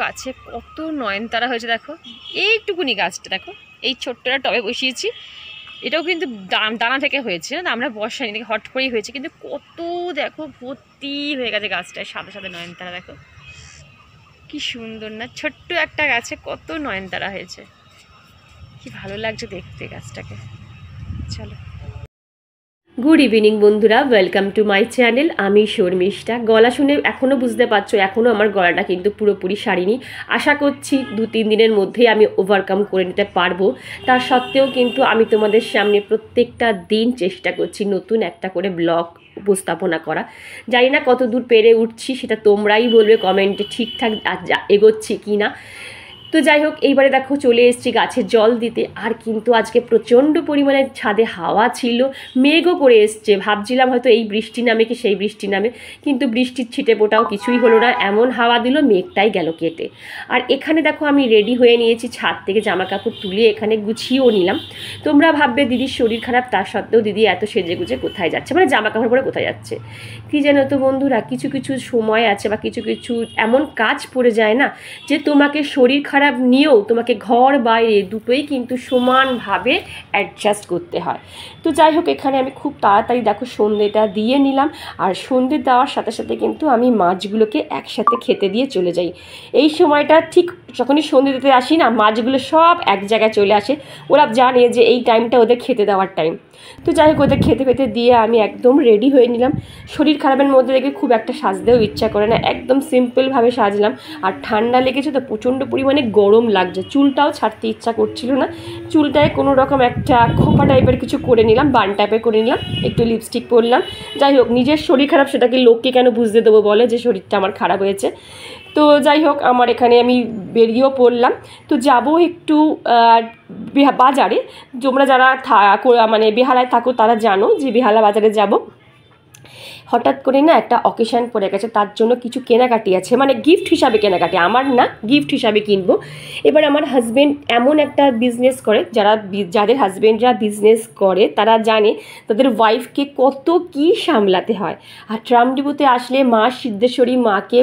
গাছে কত নয়নতারা হয়েছে দেখো। এইটুকুনি গাছটা দেখো, এই ছোট্টটা টবে বসিয়েছি, এটাও কিন্তু দানা থেকে হয়েছে না, আমরা বসাইনি, দেখে হট করেই হয়েছে, কিন্তু কত দেখো ভর্তি হয়ে গেছে গাছটায় সাদা সাদা নয়নতারা। দেখো কি সুন্দর না, ছোট্ট একটা গাছে কত নয়নতারা হয়েছে, কি ভালো লাগছে দেখতে গাছটাকে। চলো, গুড ইভিনিং বন্ধুরা, ওয়েলকাম টু মাই চ্যানেল। আমি শর্মিষ্ঠা। গলা শুনে এখনও বুঝতে পারছো এখনও আমার গলাটা কিন্তু পুরোপুরি সারিনি। আশা করছি 2-3 দিনের মধ্যেই আমি ওভারকাম করে নিতে পারবো। তার সত্ত্বেও কিন্তু আমি তোমাদের সামনে প্রত্যেকটা দিন চেষ্টা করছি নতুন একটা করে ব্লগ উপস্থাপনা করা। জানি না কত দূর পেরে উঠছি, সেটা তোমরাই বলবে কমেন্টে ঠিকঠাক এগোচ্ছি কি না। তো যাই হোক, এইবারে দেখো চলে এসেছি গাছে জল দিতে। আর কিন্তু আজকে প্রচণ্ড পরিমাণে ছাদে হাওয়া ছিল, মেঘও করে এসছে। ভাবছিলাম হয়তো এই বৃষ্টি নামে কি সেই বৃষ্টি নামে, কিন্তু বৃষ্টির ছিটে ফোটাও কিছুই হলো না, এমন হাওয়া দিল মেঘটাই গেল কেটে। আর এখানে দেখো আমি রেডি হয়ে নিয়েছি, ছাদ থেকে জামা কাপড় তুলে এখানে গুছিয়েও নিলাম। তোমরা ভাববে দিদির শরীর খারাপ, তার সত্ত্বেও দিদি এত সেজে গুজে কোথায় যাচ্ছে, মানে জামা কাপড় পরে কোথায় যাচ্ছে। কি জানো তো বন্ধুরা, কিছু কিছু সময় আছে বা কিছু কিছু এমন কাজ পড়ে যায় না, যে তোমাকে শরীর খারাপ নিয়েও তোমাকে ঘর বাইরে দুটোই কিন্তু সমানভাবে অ্যাডজাস্ট করতে হয়। তো যাই হোক, এখানে আমি খুব তাড়াতাড়ি দেখো সন্ধ্যেটা দিয়ে নিলাম। আর সন্ধ্যে দেওয়ার সাথে সাথে কিন্তু আমি মাছগুলোকে একসাথে খেতে দিয়ে চলে যাই। এই সময়টা ঠিক যখনই সন্ধ্যে দিতে আসি না, মাছগুলো সব এক জায়গায় চলে আসে। ওরা জানে যে এই টাইমটা ওদের খেতে দেওয়ার টাইম। তো যাই হোক, ওদের খেতে খেতে দিয়ে আমি একদম রেডি হয়ে নিলাম। শরীর খারাপের মধ্যে দেখে খুব একটা সাজতেও ইচ্ছা করে না, একদম সিম্পলভাবে সাজলাম। আর ঠান্ডা লেগেছে তো প্রচণ্ড পরিমাণে গরম লাগছে, চুলটাও ছাড়তে ইচ্ছা করছিল না। চুলটায় কোনো রকম একটা খোপা টাইপের কিছু করে নিলাম, বান টাইপের করে নিলাম, একটু লিপস্টিক পরলাম। যাই হোক, নিজের শরীর খারাপ সেটাকে লোককে কেন বুঝতে দেবো বলে যে শরীরটা আমার খারাপ হয়েছে। তো যাই হোক, আমার এখানে আমি বেরিয়েও পড়লাম। তো যাব একটু বাজারে। তোমরা যারা মানে বেহালায় থাকো তারা জানো যে বেহালা বাজারে যাব। হঠাৎ করে না একটা অকেশান পড়ে গেছে, তার জন্য কিছু কেনাকাটি আছে, মানে গিফট হিসাবে কেনাকাটি, আমার না, গিফট হিসাবে কিনবো। এবার আমার হাজব্যান্ড এমন একটা বিজনেস করে, যাদের হাজব্যান্ডরা বিজনেস করে তারা জানে তাদের ওয়াইফকে কত কী সামলাতে হয়। আর ট্রামডিবুতে আসলে মা সিদ্ধেশ্বরী মাকে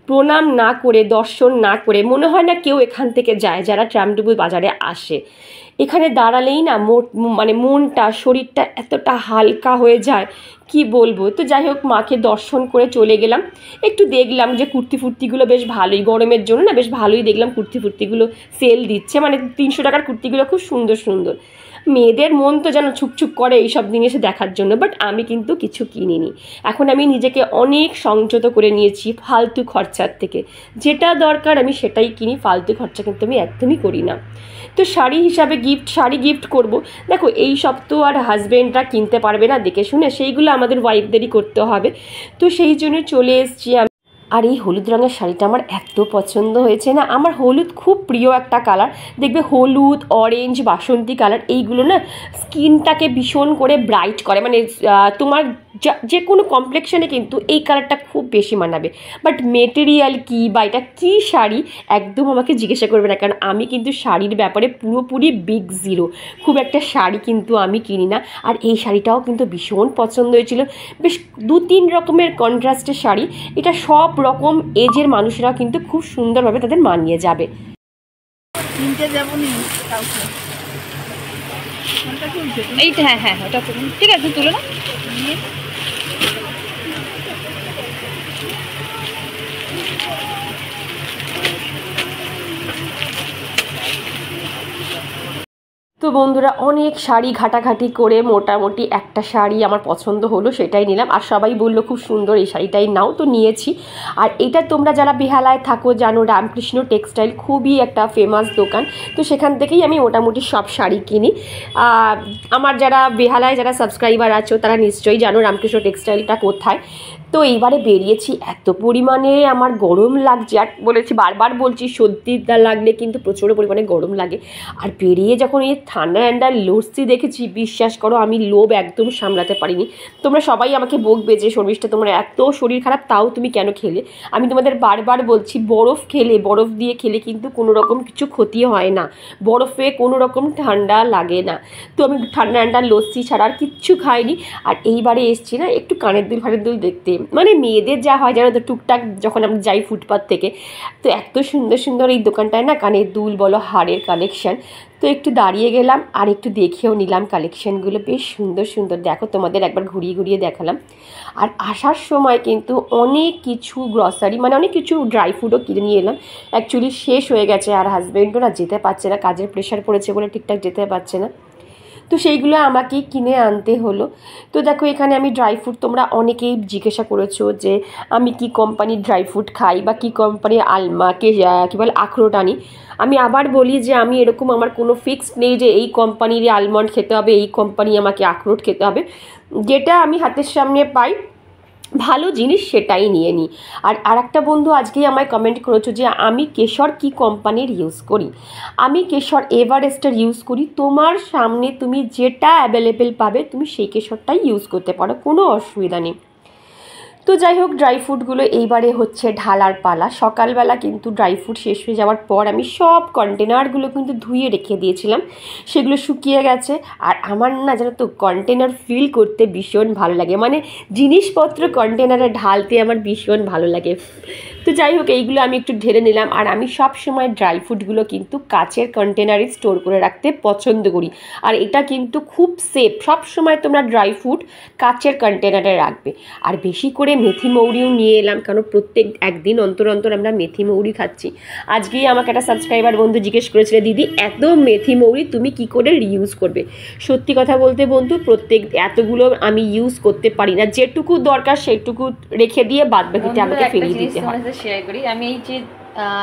প্রণাম না করে, দর্শন না করে মনে হয় না কেউ এখান থেকে যায়, যারা ট্রামডিবু বাজারে আসে। এখানে দাঁড়ালেই না মানে মনটা, শরীরটা এতটা হালকা হয়ে যায় কি বলবো। তো যাই হোক, মাকে দর্শন করে চলে গেলাম। একটু দেখলাম যে কুর্তি ফুর্তিগুলো বেশ ভালোই, গরমের জন্য না বেশ ভালোই দেখলাম কুর্তি ফুর্তিগুলো সেল দিচ্ছে, মানে 300 টাকার কুর্তিগুলো খুব সুন্দর সুন্দর। মেয়েদের মন তো যেন ছুকছুক করে এইসব জিনিসে দেখার জন্য, বাট আমি কিন্তু কিছু কিনিনি। এখন আমি নিজেকে অনেক সংযত করে নিয়েছি ফালতু খরচার থেকে। যেটা দরকার আমি সেটাই কিনি, ফালতু খরচা কিন্তু আমি একদমই করি না। তো শাড়ি হিসাবে শাড়ি গিফট করব। দেখো এই সব তো আর হাজব্যান্ডরা কিনতে পারবে না দেখে শুনে, সেইগুলো আমাদের ওয়াইফদেরই করতে হবে। তো সেই জন্য চলে এসেছি আমি। আর এই হলুদ রঙের শাড়িটা আমার এত পছন্দ হয়েছে না, আমার হলুদ খুব প্রিয় একটা কালার। দেখবে হলুদ, অরেঞ্জ, বাসন্তী কালার এইগুলো না স্কিনটাকে ভীষণ করে ব্রাইট করে, মানে তোমার যে কোনো কমপ্লেক্সনে কিন্তু এই কালারটা খুব বেশি মানাবে। বাট মেটেরিয়াল কী বা এটা কী শাড়ি একদম আমাকে জিজ্ঞাসা করবে না, কারণ আমি কিন্তু শাড়ির ব্যাপারে পুরোপুরি বিগ জিরো। খুব একটা শাড়ি কিন্তু আমি কিনি না। আর এই শাড়িটাও কিন্তু ভীষণ পছন্দ হয়েছিল, বেশ 2-3 রকমের কন্ট্রাস্টের শাড়ি। এটা সব রকম এজের মানুষেরা কিন্তু খুব সুন্দরভাবে তাদের মানিয়ে যাবে। এইটা হ্যাঁ হ্যাঁ, ওটা ঠিক আছে, তুলো না। তো বন্ধুরা, অনেক শাড়ি ঘাটাঘাটি করে মোটামুটি একটা শাড়ি আমার পছন্দ হলো, সেটাই নিলাম। আর সবাই বললো খুব সুন্দর, এই শাড়িটাই নাও, তো নিয়েছি। আর এটা তোমরা যারা বেহালায় থাকো জানো, রামকৃষ্ণ টেক্সটাইল খুবই একটা ফেমাস দোকান। তো সেখান থেকেই আমি মোটামুটি সব শাড়ি কিনি। আমার যারা বেহালায় যারা সাবস্ক্রাইবার আছো তারা নিশ্চয়ই জানো রামকৃষ্ণ টেক্সটাইলটা কোথায়। তো এইবারে বেরিয়েছি, এত পরিমাণে আমার গরম লাগছে, আর বলেছি বারবার বলছি সর্দি লাগলে কিন্তু প্রচুর পরিমাণে গরম লাগে। আর বেরিয়ে যখন এই ঠান্ডা ঠান্ডা লস্যি দেখেছি, বিশ্বাস করো আমি লোভ একদম সামলাতে পারিনি। তোমরা সবাই আমাকে বকবে যে শর্মিষ্ঠা তোমার এত শরীর খারাপ তাও তুমি কেন খেলে। আমি তোমাদের বারবার বলছি বরফ খেলে, বরফ দিয়ে খেলে কিন্তু কোনো রকম কিছু ক্ষতি হয় না, বরফে কোনো রকম ঠান্ডা লাগে না। তো আমি ঠান্ডা ঠান্ডা লস্যি ছাড়া আর কিচ্ছু খাইনি। আর এইবারে এসছি না একটু কানের দুল দেখতে, মানে মেয়েদের যা হয় জানো তো, টুকটাক যখন আমরা যাই ফুটপাথ থেকে, তো এত সুন্দর সুন্দর এই দোকানটায় না কানের দুল বলো হারের কালেকশান, তো একটু দাঁড়িয়ে গেলাম আর একটু দেখেও নিলাম কালেকশানগুলো, বেশ সুন্দর সুন্দর। দেখো তোমাদের একবার ঘুরিয়ে ঘুরিয়ে দেখালাম। আর আসার সময় কিন্তু অনেক কিছু গ্রসারি, মানে অনেক কিছু ড্রাই ফ্রুটও কিনে নিয়ে এলাম। অ্যাকচুয়ালি শেষ হয়ে গেছে আর হাজব্যান্ডও না যেতে পারছে না, কাজের প্রেশার পড়েছে বলে ঠিকঠাক যেতে পারছে না, তো সেইগুলো আমাকেই কিনে আনতে হলো। তো দেখো এখানে আমি ড্রাই ফ্রুট, তোমরা অনেকেই জিজ্ঞাসা করেছো যে আমি কি কোম্পানির ড্রাই ফ্রুট খাই বা কী কোম্পানির আলমাকে কী বলে আখরোট আনি। আমি আবার বলি যে আমি এরকম আমার কোনো ফিক্সড নেই যে এই কোম্পানির আলমন্ড খেতে হবে, এই কোম্পানি আমাকে আখরোট খেতে হবে, যেটা আমি হাতের সামনে পাই ভালো জিনিস সেটাই নিয়ে নিই। আর একটা বন্ধু আজকেই আমায় কমেন্ট করেছো যে আমি কেশর কি কোম্পানির ইউজ করি। আমি কেশর এভারেস্টের ইউজ করি। তোমার সামনে তুমি যেটা অ্যাভেলেবেল পাবে তুমি সেই কেশরটাই ইউজ করতে পারো, কোনো অসুবিধা নেই। তো যাই হোক ড্রাই ফ্রুটগুলো এইবারে হচ্ছে ঢালার পালা। সকালবেলা কিন্তু ড্রাই ফ্রুট শেষ হয়ে যাওয়ার পর আমি সব কন্টেনারগুলো কিন্তু ধুয়ে রেখে দিয়েছিলাম, সেগুলো শুকিয়ে গেছে। আর আমার না জানো তো কন্টেনার ফিল করতে ভীষণ ভালো লাগে, মানে জিনিসপত্র কন্টেনারে ঢালতে আমার ভীষণ ভালো লাগে। তো যাই হোক এইগুলো আমি একটু ঢেলে নিলাম। আর আমি সব সময় ড্রাই ফ্রুটগুলো কিন্তু কাচের কন্টেনারে স্টোর করে রাখতে পছন্দ করি, আর এটা কিন্তু খুব সেফ। সব সময় তোমরা ড্রাই ফ্রুট কাচের কন্টেনারে রাখবে। আর বেশি করে মেথি মৌরিও নিয়ে এলাম, কারণ প্রত্যেক একদিন অন্তর অন্তর আমরা মেথি মৌরি খাচ্ছি। আজকেই আমাকে একটা সাবস্ক্রাইবার বন্ধু জিজ্ঞেস করেছিল দিদি এত মেথি মৌরি তুমি কি করে রিউজ করবে। সত্যি কথা বলতে বন্ধু এতগুলো আমি ইউজ করতে পারি না, যেটুকু দরকার সেটুকু রেখে দিয়ে বাদ বাকিটা আমাকে ফেলিয়ে দিতে হয়। শেয়ার করি, আমি এই যে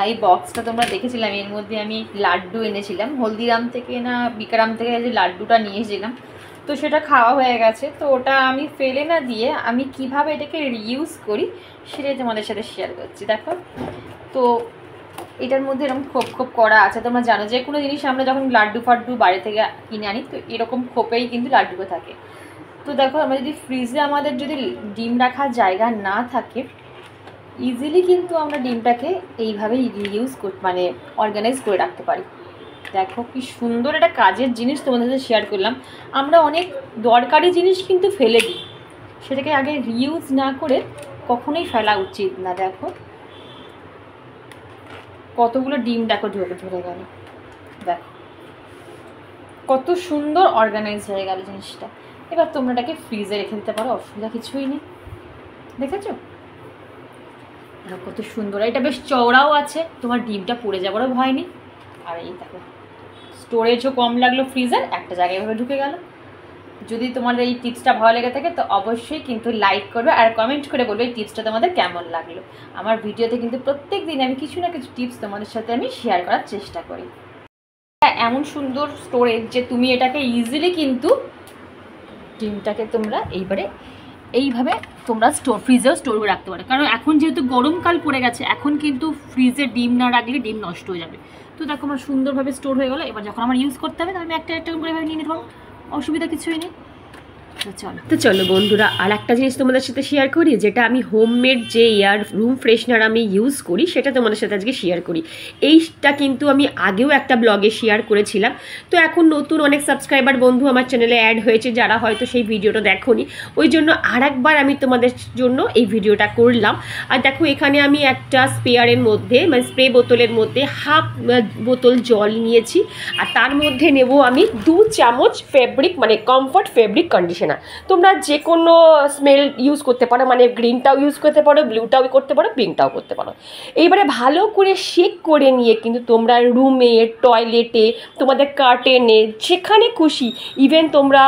এই বক্সটা তোমরা দেখেছিলাম, এর মধ্যে আমি লাড্ডু এনেছিলাম হলদিরাম থেকে না বিকারাম থেকে, যে লাড্ডুটা নিয়ে এসেছিলাম, তো সেটা খাওয়া হয়ে গেছে। তো ওটা আমি ফেলে না দিয়ে আমি কিভাবে এটাকে রিউজ করি সেটাই তোমাদের সাথে শেয়ার করছি। দেখো তো এটার মধ্যে এরকম খোপ খোপ করা আছে। তোমরা জানো যে কোনো জিনিস আমরা যখন লাড্ডু ফাড্ডু বাইরে থেকে কিনে আনি তো এরকম খোপেই কিন্তু লাড্ডুটা থাকে। তো দেখো আমরা যদি ফ্রিজে আমাদের যদি ডিম রাখার জায়গা না থাকে, ইজিলি কিন্তু আমরা ডিমটাকে এইভাবেই রিউজ মানে অর্গানাইজ করে রাখতে পারি। দেখো কি সুন্দর একটা কাজের জিনিস তোমাদের সাথে শেয়ার করলাম। আমরা অনেক দরকারি জিনিস কিন্তু ফেলে দিই, সেটাকে আগে রিউজ না করে কখনোই ফেলা উচিত না। দেখো কতগুলো ডিম দেখো ধরে গেল, দেখো কত সুন্দর অর্গানাইজ হয়ে গেল জিনিসটা। এবার তোমরা এটাকে ফ্রিজে রেখে দিতে পারো, অসুবিধা কিছুই নেই। দেখেছো কত সুন্দর, এটা বেশ চওড়াও আছে, তোমার ডিমটা পড়ে যাবারও ভয় নেই। আর এই দেখো স্টোরেজও কম লাগলো, ফ্রিজের একটা জায়গায় এভাবে ঢুকে গেল। যদি তোমাদের এই টিপসটা ভালো লেগে থাকে তো অবশ্যই কিন্তু লাইক করবে আর কমেন্ট করে বলবে এই টিপসটা তোমাদের কেমন লাগলো। আমার ভিডিওতে কিন্তু প্রত্যেক দিন আমি কিছু না কিছু টিপস তোমাদের সাথে আমি শেয়ার করার চেষ্টা করি। এমন সুন্দর স্টোরেজ যে তুমি এটাকে ইজিলি কিন্তু ডিমটাকে তোমরা এইভাবে তোমরা ফ্রিজেও স্টোর করে রাখতে পারো। কারণ এখন যেহেতু গরমকাল পড়ে গেছে, এখন কিন্তু ফ্রিজে ডিম না রাখলে ডিম নষ্ট হয়ে যাবে। তো দেখো আমার সুন্দরভাবে স্টোর হয়ে গেলো। এবার যখন আমার ইউজ করতে হবে আমি একটা করে নিয়ে নিতে পারবো, অসুবিধা কিছুই নেই। তো চলো বন্ধুরা আর একটা জিনিস তোমাদের সাথে শেয়ার করি, যেটা আমি হোমমেড যে রুম ফ্রেশনার আমি ইউজ করি সেটা তোমাদের সাথে আজকে শেয়ার করি। এইটা কিন্তু আমি আগেও একটা ব্লগে শেয়ার করেছিলাম। তো এখন নতুন অনেক সাবস্ক্রাইবার বন্ধু আমার চ্যানেলে অ্যাড হয়েছে, যারা হয়তো সেই ভিডিওটা দেখোনি, ওই জন্য আরেকবার আমি তোমাদের জন্য এই ভিডিওটা করলাম। আর দেখো এখানে আমি একটা স্প্রেয়ারের মধ্যে মানে স্প্রে বোতলের মধ্যে হাফ বোতল জল নিয়েছি, আর তার মধ্যে নেব আমি 2 চামচ ফেব্রিক মানে কমফর্ট ফেব্রিক কন্ডিশনার। তোমরা যে কোনো স্মেল ইউজ করতে পারো, মানে গ্রিনটাও ইউজ করতে পারো, ব্লুটাও করতে পারো, পিঙ্কটাও করতে পারো। এইবারে ভালো করে শেক করে নিয়ে কিন্তু তোমরা রুমে, টয়লেটে, তোমাদের কার্টেনে, যেখানে খুশি, ইভেন তোমরা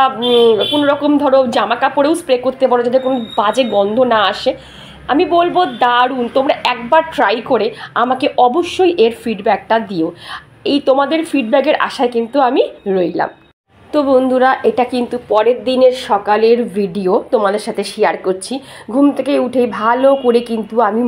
কোনো রকম ধরো জামা কাপড়েও স্প্রে করতে পারো যাতে কোনো বাজে গন্ধ না আসে। আমি বলবো দারুণ, তোমরা একবার ট্রাই করে আমাকে অবশ্যই এর ফিডব্যাকটা দিও। এই তোমাদের ফিডব্যাকের আশায় কিন্তু আমি রইলাম। তো বন্ধুরা এটা কিন্তু পরের দিনের সকালের ভিডিও তোমাদের সাথে শেয়ার করছি। ঘুম থেকে উঠে ভালো করে কিন্তু আমি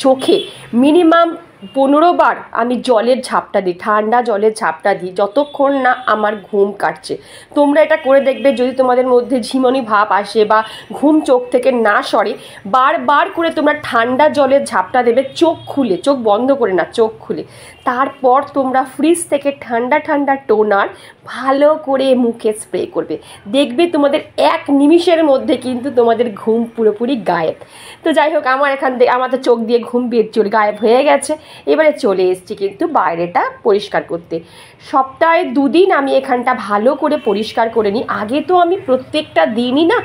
চোখে মিনিমাম 15 বার আমি জলের ঝাপটা দিই, ঠান্ডা জলের ঝাপটা দিই, যতক্ষণ না আমার ঘুম কাটছে। তোমরা এটা করে দেখবে, যদি তোমাদের মধ্যে ঝিমনি ভাব আসে বা ঘুম চোখ থেকে না সরে, বারবার করে তোমরা ঠান্ডা জলের ঝাপটা দেবে, চোখ খুলে, চোখ বন্ধ করে না, চোখ খুলে। তারপর তোমরা ফ্রিজ থেকে ঠান্ডা ঠান্ডা টোনার ভালো করে মুখে স্প্রে করবে। দেখবে তোমাদের 1 নিমিষের মধ্যে কিন্তু তোমাদের ঘুম পুরোপুরি গায়েব। তো যাই হোক, আমার এখান থেকে আমাদের চোখ দিয়ে ঘুম চলে গায়েব হয়ে গেছে। এবারে চলে এসেছি কিন্তু বাইরেটা পরিষ্কার করতে। সপ্তাহে 2 দিন আমি এখানটা ভালো করে পরিষ্কার করে নিই। আগে তো আমি প্রত্যেকটা দিনই না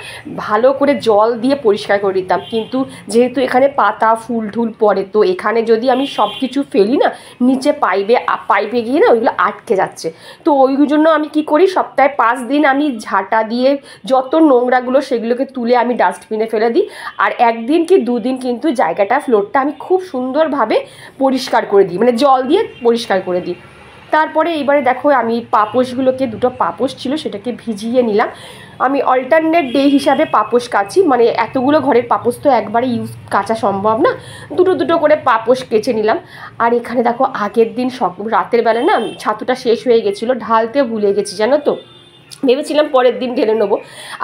ভালো করে জল দিয়ে পরিষ্কার করে দিতাম, কিন্তু যেহেতু এখানে পাতা ফুল ঠুল পড়ে, তো এখানে যদি আমি সব কিছু ফেলি না, নিচে পাইপে গিয়ে না ওইগুলো আটকে যাচ্ছে। তো ওই জন্য আমি কি করি, সপ্তাহে 5 দিন আমি ঝাঁটা দিয়ে যত নোংরাগুলো সেগুলোকে তুলে আমি ডাস্টবিনে ফেলে দিই। আর 1 দিন কি 2 দিন কিন্তু জায়গাটা, ফ্লোরটা আমি খুব সুন্দরভাবে পরিষ্কার করে দিই, মানে জল দিয়ে পরিষ্কার করে দিই। তারপরে এইবারে দেখো, আমি পাপোশগুলোকে, 2টো পাপোশ ছিল সেটাকে ভিজিয়ে নিলাম। আমি অল্টারনেট ডে হিসাবে পাপোশ কাচি, মানে এতগুলো ঘরের পাপোশ তো একবারে কাচা সম্ভব না, 2টো করে পাপোশ কেচে নিলাম। আর এখানে দেখো, আগের দিন রাতের বেলা না ছাতুটা শেষ হয়ে গেছিলো, ঢালতে ভুলে গেছি জানো তো, ভেবেছিলাম পরের দিন ঢেলে নেবো।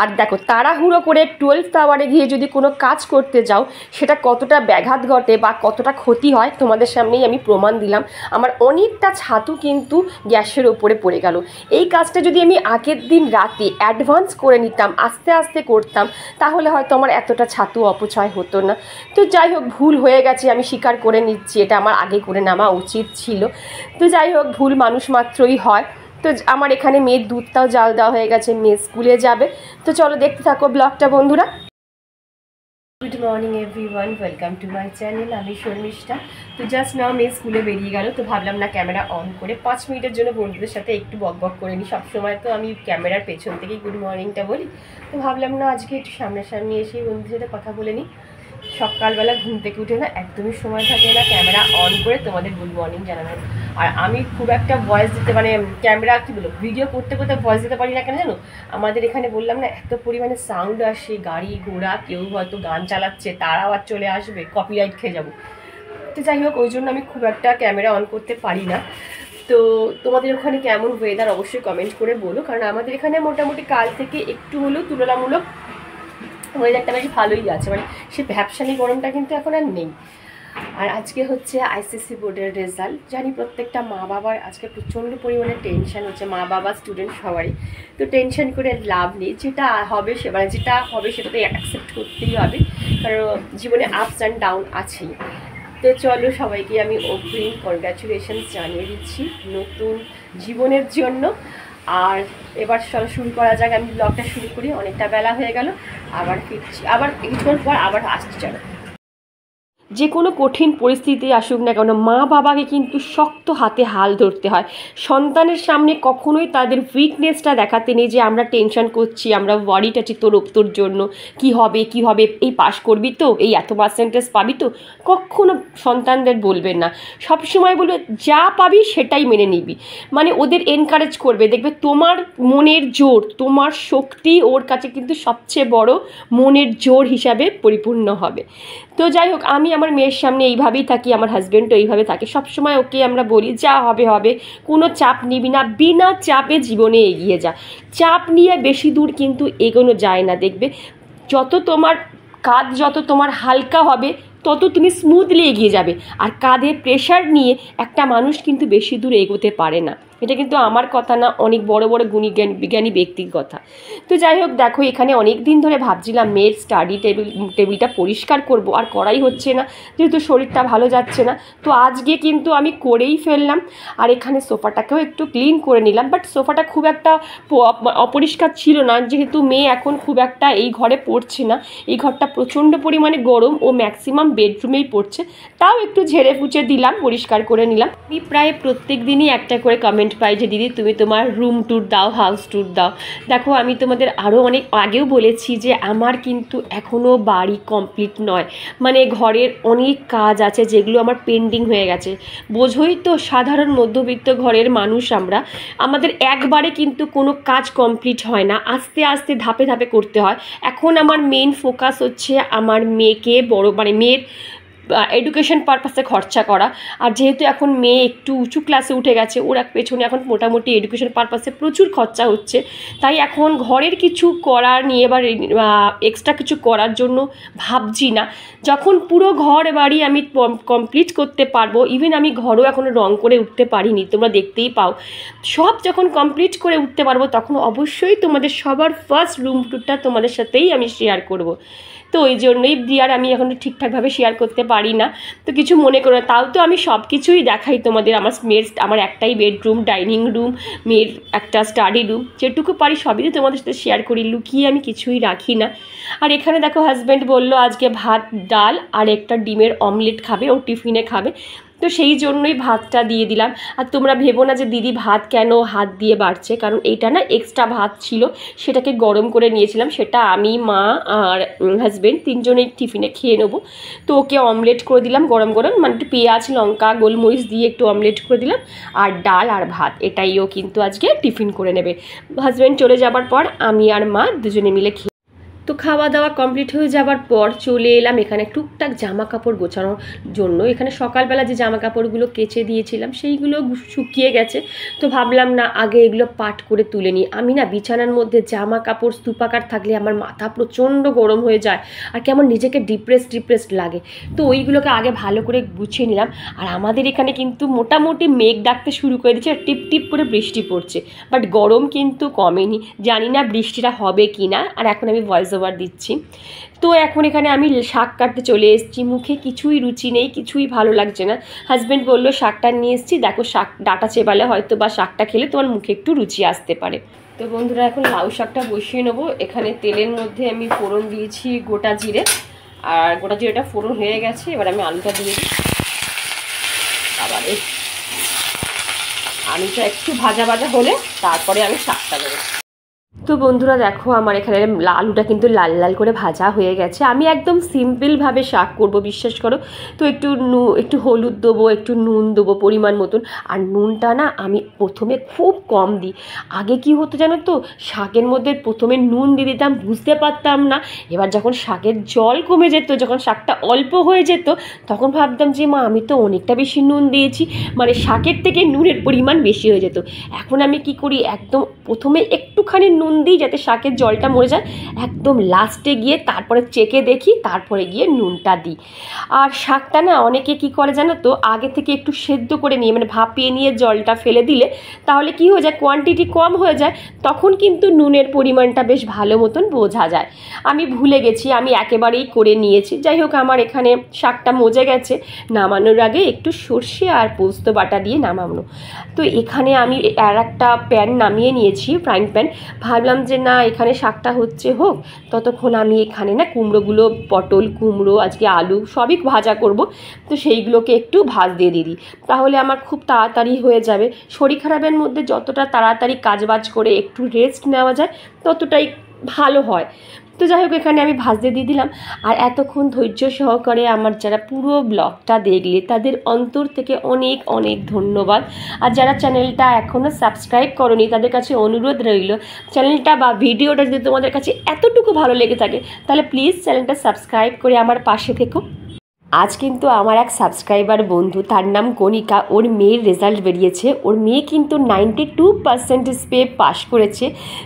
আর দেখো, তাড়াহুড়ো করে 12 টাওয়ারে গিয়ে যদি কোনো কাজ করতে যাও, সেটা কতটা ব্যাঘাত ঘটে বা কতটা ক্ষতি হয় তোমাদের সামনেই আমি প্রমাণ দিলাম। আমার অনেকটা ছাতু কিন্তু গ্যাসের ওপরে পড়ে গেল। এই কাজটা যদি আমি আগের দিন রাতে অ্যাডভান্স করে নিতাম, আস্তে আস্তে করতাম, তাহলে হয়তো আমার এতটা ছাতু অপচয় হতো না। তো যাই হোক, ভুল হয়ে গেছে, আমি স্বীকার করে নিচ্ছি, এটা আমার আগে করে নেওয়া উচিত ছিল। তো যাই হোক, ভুল মানুষ মাত্রই হয়। তো আমার এখানে মেয়ের দুধটাও জাল দেওয়া হয়ে গেছে, মেয়ে স্কুলে যাবে। তো চলো দেখতে থাকো ব্লগটা বন্ধুরা। Good morning everyone, welcome to my channel. আমি শর্মিষ্ঠা। তো জাস্ট নাও মেয়ে স্কুলে বেরিয়ে গেল, তো ভাবলাম না ক্যামেরা অন করে 5 মিনিটের জন্য বন্ধুদের সাথে একটু বক করে নিই। সবসময় তো আমি ক্যামেরার পেছন থেকেই গুড মর্নিংটা বলি, তো ভাবলাম না আজকে একটু সামনাসামনি এসেই বন্ধুদের সাথে কথা বলে নিই। সকালবেলা ঘুম থেকে উঠে না একদমই সময় থাকে না ক্যামেরা অন করে তোমাদের গুড মর্নিং জানানোর। আর আমি খুব একটা ভয়েস দিতে, মানে ক্যামেরা কী বলবো, ভিডিও করতে করতে ভয়েস দিতে পারি না কেন জানো, আমাদের এখানে বললাম না এত পরিমাণে সাউন্ড আসে, গাড়ি ঘোড়া, কেউ হয়তো গান চালাচ্ছে, তার আওয়াজ চলে আসবে, কপিরাইট খেয়ে যাবো। তো যাই হোক, ওই জন্য আমি খুব একটা ক্যামেরা অন করতে পারি না। তো তোমাদের ওখানে কেমন ওয়েদার অবশ্যই কমেন্ট করে বলো, কারণ আমাদের এখানে মোটামুটি কাল থেকে একটু হলেও তুলনামূলক ওয়েদারটা বেশ ভালোই আছে, মানে সে ভ্যাপসানি গরমটা কিন্তু এখন আর নেই। আর আজকে হচ্ছে আইসিএসসি বোর্ডের রেজাল্ট। জানি প্রত্যেকটা মা বাবার আজকে প্রচণ্ড পরিমাণে টেনশন হচ্ছে, মা বাবা স্টুডেন্ট সবারই। তো টেনশন করে লাভ নেই, যেটা হবে সেটা তো অ্যাকসেপ্ট করতেই হবে, কারণ জীবনে আপস অ্যান্ড ডাউন আছেই। তো চলো, সবাইকে আমি অগ্রিম কনগ্র্যাচুলেশনস জানিয়ে দিচ্ছি নতুন জীবনের জন্য। আর এবার শুরু করা যাক, আমি ব্লগটা শুরু করি, অনেকটা বেলা হয়ে গেল, আবার ফিরছি, আবার কিছুক্ষণ পর আবার আসছি। চলো, যে কোনো কঠিন পরিস্থিতি আসুক না কেন, মা বাবাকে কিন্তু শক্ত হাতে হাল ধরতে হয়। সন্তানের সামনে কখনোই তাদের উইকনেসটা দেখাতে নেই, যে আমরা টেনশন করছি, আমরা ওয়ারিড আছি তোর জন্য, কি হবে, এই পাস করবি তো, এই এত পার্সেন্টেজ পাবি তো, কখনো সন্তানদের বলবেন না। সবসময় বলবে যা পাবি সেটাই মেনে নিবি, মানে ওদের এনকারেজ করবে। দেখবে তোমার মনের জোর, তোমার শক্তি ওর কাছে কিন্তু সবচেয়ে বড় মনের জোর হিসাবে পরিপূর্ণ হবে। তো যাই হোক, আমি আমার মেয়ের সামনে এইভাবেই থাকি, আমার হাজব্যান্ডও এইভাবে থাকে, সবসময় ওকে আমরা বলি যা হবে, কোনো চাপ নিবি না, বিনা চাপে জীবনে এগিয়ে যা। চাপ নিয়ে বেশি দূর কিন্তু এগোনো যায় না। দেখবে যত তোমার হালকা হবে, তত তুমি স্মুথলি এগিয়ে যাবে। আর কাঁধে প্রেশার নিয়ে একটা মানুষ কিন্তু বেশি দূর এগোতে পারে না। এটা কিন্তু আমার কথা না, অনেক বড় বড় বিজ্ঞানী ব্যক্তির কথা। তো যাই হোক, দেখো এখানে অনেক দিন ধরে ভাবছিলাম মেয়ের স্টাডি টেবিলটা পরিষ্কার করব, আর করাই হচ্ছে না, যেহেতু শরীরটা ভালো যাচ্ছে না। তো আজকে কিন্তু আমি করেই ফেললাম। আর এখানে সোফাটাকেও একটু ক্লিন করে নিলাম, বাট সোফাটা খুব একটা অপরিষ্কার ছিল না, যেহেতু মেয়ে এখন খুব একটা এই ঘরে পড়ছে না, এই ঘরটা প্রচণ্ড পরিমাণে গরম, ও ম্যাক্সিমাম বেডরুমেই পড়ছে, তাও একটু ঝেড়ে ফুচে দিলাম, পরিষ্কার করে নিলাম। আমি প্রায় প্রত্যেক দিনই একটা করে কমেন্ট পাই যে দিদি তুমি তোমার রুম ট্যুর দাও, হাউস ট্যুর দাও। দেখো, আমি তোমাদের আরও অনেক আগেও বলেছি যে আমার কিন্তু এখনও বাড়ি কমপ্লিট নয়, মানে ঘরের অনেক কাজ আছে যেগুলো আমার পেন্ডিং হয়ে গেছে। বোঝোই তো, সাধারণ মধ্যবিত্ত ঘরের মানুষ আমরা, আমাদের একবারে কিন্তু কোনো কাজ কমপ্লিট হয় না, আস্তে আস্তে ধাপে ধাপে করতে হয়। এখন আমার মেইন ফোকাস হচ্ছে আমার মেয়েকে মেয়ের এডুকেশন পারপাসে খরচা করা। আর যেহেতু এখন মেয়ে একটু উঁচু ক্লাসে উঠে গেছে, ওর পেছনে এখন মোটামুটি এডুকেশন পারপাসে প্রচুর খরচা হচ্ছে, তাই এখন ঘরের কিছু করার নিয়ে বা এক্সট্রা কিছু করার জন্য ভাবছি না। যখন পুরো ঘর বাড়ি আমি কমপ্লিট করতে পারবো, ইভেন আমি ঘরও এখনও রং করে উঠতে পারিনি, তোমরা দেখতেই পাও, সব যখন কমপ্লিট করে উঠতে পারবো তখন অবশ্যই তোমাদের সবার ফার্স্ট রুম ট্যুরটা তোমাদের সাথেই আমি শেয়ার করব। তো ওই জন্যই আর আমি এখন ঠিকঠাকভাবে শেয়ার করতে পারি না, তো কিছু মনে করো। তাও তো আমি সব কিছুই দেখাই তোমাদের। আমার একটাই বেডরুম, ডাইনিং রুম, মেয়ের একটা স্টাডি রুম, যেটুকু পারি সবই তো তোমাদের সাথে শেয়ার করি, লুকিয়ে আমি কিছুই রাখি না। আর এখানে দেখো হাজব্যান্ড বললো আজকে ভাত ডাল আর একটা ডিমের অমলেট খাবে, ও টিফিনে খাবে, তো সেই জন্যই ভাতটা দিয়ে দিলাম। আর তোমরা ভেবো না যে দিদি ভাত কেন হাত দিয়ে বাড়ছে, কারণ এইটা না এক্সট্রা ভাত ছিল, সেটাকে গরম করে নিয়েছিলাম, সেটা আমি, মা আর হাজব্যান্ড তিনজনেই টিফিনে খেয়ে নেবো। তো ওকে অমলেট করে দিলাম গরম গরম, মানে একটু পেঁয়াজ লঙ্কা গোলমরিচ দিয়ে একটু অমলেট করে দিলাম, আর ডাল আর ভাত এটাইও কিন্তু আজকে টিফিন করে নেবে। হাজব্যান্ড চলে যাবার পর আমি আর মা দুজনে মিলে খেয়ে, তো খাওয়া দাওয়া কমপ্লিট হয়ে যাবার পর চলে এলাম এখানে টুকটাক জামা কাপড় গোছানোর জন্য। এখানে সকালবেলা যে জামা কাপড়গুলো কেচে দিয়েছিলাম সেইগুলো শুকিয়ে গেছে, তো ভাবলাম না আগে এগুলো পাট করে তুলে নিই। আমি না বিছানার মধ্যে জামা কাপড় স্তূপাকার থাকলে আমার মাথা প্রচণ্ড গরম হয়ে যায়, আর কেমন নিজেকে ডিপ্রেসড লাগে, তো ওইগুলোকে আগে ভালো করে গুছিয়ে নিলাম। আর আমাদের এখানে কিন্তু মোটামুটি মেঘ ডাকতে শুরু করে দিচ্ছে, আর টিপ টিপ করে বৃষ্টি পড়ছে, বাট গরম কিন্তু কমেনি। জানি না বৃষ্টিটা হবে কি না। আর এখন আমি ভয়েস ওভার দিচ্ছি। তো এখন এখানে আমি শাক কাটতে চলে এসেছি, মুখে কিছুই রুচি নেই, কিছুই ভালো লাগছে না। হাজব্যান্ড বললো শাকটা নিয়ে এসেছি, দেখো শাক ডাটা চেবালে হয়তো বা শাকটা খেলে তোমার মুখে একটু রুচি আসতে পারে। তো বন্ধুরা এখন লাউ শাকটা বসিয়ে নেবো। এখানে তেলের মধ্যে আমি ফোড়ন দিয়েছি গোটা জিরে, আর গোটা জিরেটা ফোড়ন হয়ে গেছে, এবার আমি আলুটা দিয়ে দিই। আবার আলুটা একটু ভাজা ভাজা হলে তারপরে আমি শাকটা দেবো। তো বন্ধুরা দেখো আমার এখানে আলুটা কিন্তু লাল লাল করে ভাজা হয়ে গেছে। আমি একদম সিম্পলভাবে শাক করব, বিশ্বাস করো। তো একটু হলুদ দেবো, একটু নুন দেবো পরিমাণ মতন। আর নুনটা না আমি প্রথমে খুব কম দিই। আগে কি হতো জানো তো, শাকের মধ্যে প্রথমে নুন দিয়ে দিতাম, বুঝতে পারতাম না। এবার যখন শাকের জল কমে যেত, যখন শাকটা অল্প হয়ে যেত, তখন ভাবতাম যে মা আমি তো অনেকটা বেশি নুন দিয়েছি, মানে শাকের থেকে নুনের পরিমাণ বেশি হয়ে যেত। এখন আমি কি করি, একদম প্রথমে একটুখানি নুন দিই যাতে শাকের জলটা মরে যায়, একদম লাস্টে গিয়ে তারপরে চেকে দেখি, তারপরে গিয়ে নুনটা দিই। আর শাকটা না অনেকে কি করে জানো তো, আগে থেকে একটু সেদ্ধ করে নিয়ে, মানে ভাপিয়ে নিয়ে জলটা ফেলে দিলে তাহলে কি হয়ে যায়, কোয়ান্টিটি কম হয়ে যায়, তখন কিন্তু নুনের পরিমাণটা বেশ ভালো মতন বোঝা যায়। আমি ভুলে গেছি, আমি একেবারেই করে নিয়েছি। যাই হোক আমার এখানে শাকটা মজে গেছে, নামানোর আগে একটু সর্ষে আর পোস্ত বাটা দিয়ে নামানো। তো এখানে আমি আর একটা প্যান নামিয়ে নিয়েছি, ফ্রাইং প্যান। ভাবলাম যে না এখানে শাকটা হোক, ততক্ষণ আমি এখানে না কুমড়োগুলো, পটল কুমড়ো আজকে আলু সবই ভাজা করব, তো সেইগুলোকে একটু ভাজ দিয়ে দিই, তাহলে আমার খুব তাড়াতাড়ি হয়ে যাবে। শরীর খারাপের মধ্যে যতটা তাড়াতাড়ি কাজবাজ করে একটু রেস্ট নেওয়া যায় ততটাই ভালো হয়। তো যাই হোক এখানে আমি ভাজতে দিয়ে দিলাম। আর এতক্ষণ ধৈর্য সহকারে আমার যারা পুরো ব্লগটা দেখলে তাদের অন্তর থেকে অনেক অনেক ধন্যবাদ। আর যারা চ্যানেলটা এখনও সাবস্ক্রাইব করনি তাদের কাছে অনুরোধ রইল, চ্যানেলটা বা ভিডিওটা যদি তোমাদের কাছে এতটুকু ভালো লেগে থাকে তাহলে প্লিজ চ্যানেলটা সাবস্ক্রাইব করে আমার পাশে থেকো। আজ কিন্তু আমার এক সাবস্ক্রাইবার বন্ধু, তার নাম কণিকা, ওর মেয়ের রেজাল্ট বেরিয়েছে, ওর মেয়ে কিন্তু 92% পেয়ে পাশ করেছে।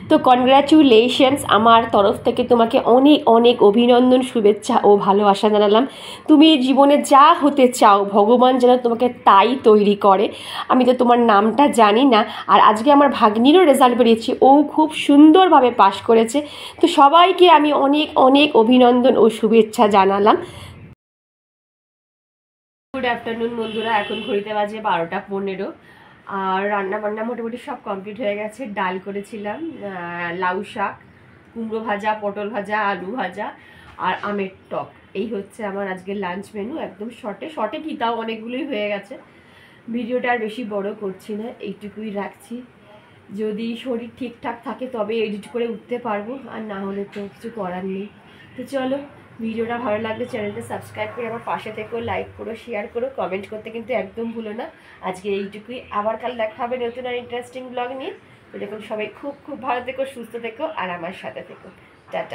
তো কনগ্র্যাচুলেশনস, আমার তরফ থেকে তোমাকে অনেক অনেক অভিনন্দন, শুভেচ্ছা ও ভালোবাসা জানালাম। তুমি জীবনে যা হতে চাও ভগবান যেন তোমাকে তাই তৈরি করে। আমি তো তোমার নামটা জানি না। আর আজকে আমার ভাগ্নিরও রেজাল্ট বেরিয়েছে, ও খুব সুন্দরভাবে পাশ করেছে। তো সবাইকে আমি অনেক অনেক অভিনন্দন ও শুভেচ্ছা জানালাম। গুড আফটারনুন বন্ধুরা, এখন ঘড়িতে বাজে 12টা 15। আর রান্না বান্না মোটামুটি সব কমপ্লিট হয়ে গেছে। ডাল করেছিলাম, লাউ শাক, কুমড়ো ভাজা, পটল ভাজা, আলু ভাজা আর আমের টক। এই হচ্ছে আমার আজকের লাঞ্চ মেনু, একদম শর্টে কি তাও অনেকগুলোই হয়ে গেছে। ভিডিওটা আর বেশি বড় করছি না, এইটুকুই রাখছি। যদি শরীর ঠিকঠাক থাকে তবে এডিট করে উঠতে পারবো, আর না হলে তো কিছু করার নেই। তো চলো, ভিডিওটা ভালো লাগলে চ্যানেলটা সাবস্ক্রাইব করে আমার পাশে থেকো, লাইক করো, শেয়ার করো, কমেন্ট করতে কিন্তু একদম ভুলো না। আজকে এইটুকুই, আবার কাল দেখা হবে নতুন আর ইন্টারেস্টিং ব্লগ নিয়ে। তো দেখুন সবাই খুব খুব ভালো থেকো, সুস্থ থেকো আর আমার সাথে থেকো। টাটা।